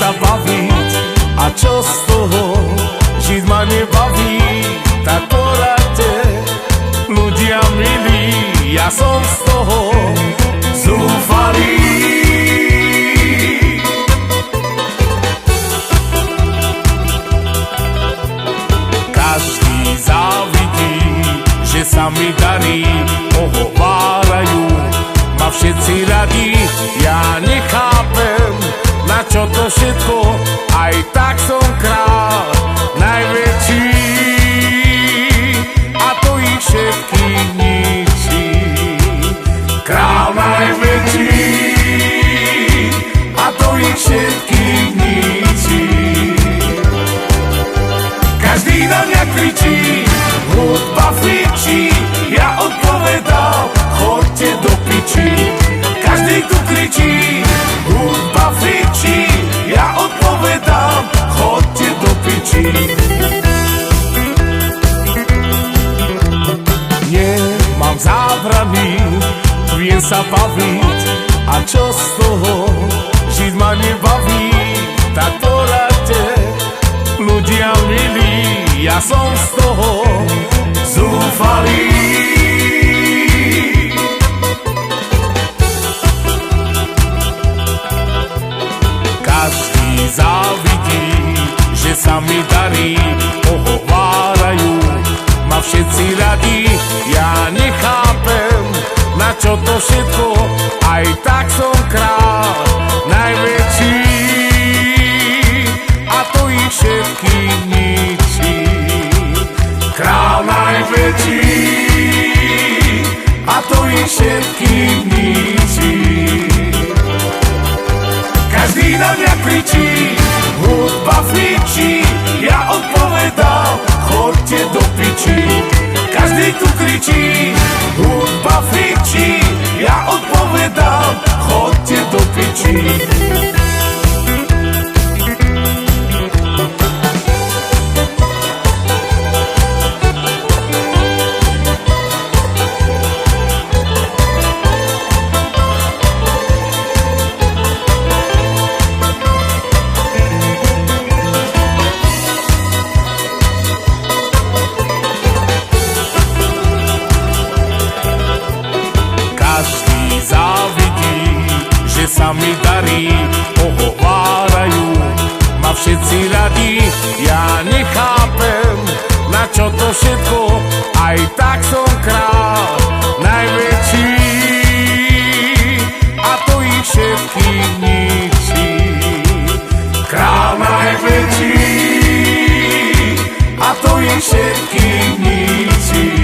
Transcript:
sa baviť. A čo z toho, žiť ma nebaví, tak poradte, ľudia milí, ja som z toho zúfalý. Každý závidí, že sa mi darí, ohovárajú ma všetci radi. Ja nechápem, na čo to všetko, aj tak som král najväčší. A to ich všetkých ničí. Král najväčší, a to ich všetkých ničí. Každý na mňa kričí, hudba fičí, ja odpovedám, chodte do piči. Každý tu kričí, hudba fičí, ja odpovedám, chodte do piči. Nemám zábrany, viem sa baviť, a čo z toho, žiť ma nebaví, tak poradte, ľudia milí, ja som z toho zúfalý. Každý závidí, že sa mi darí, ohovárajú ma všetci radi. Ja nechápem, na čo to všetko, aj tak som král najväčší. A to ich všetkých ničí. Král najväčší, a to ich všetkých ničí. Každý na mňa kričí, hudba fičí, ja odpovedám, chodte do piči. Každý tu kričí, hudba fičí, ja odpovedám, chodte do piči. Sa mi darí, ohovárajú ma všetci radi. Ja nechápem, na čo to všetko, aj tak som král najväčší. A to ich všetkých ničí. Král najväčší, a to ich všetkých ničí.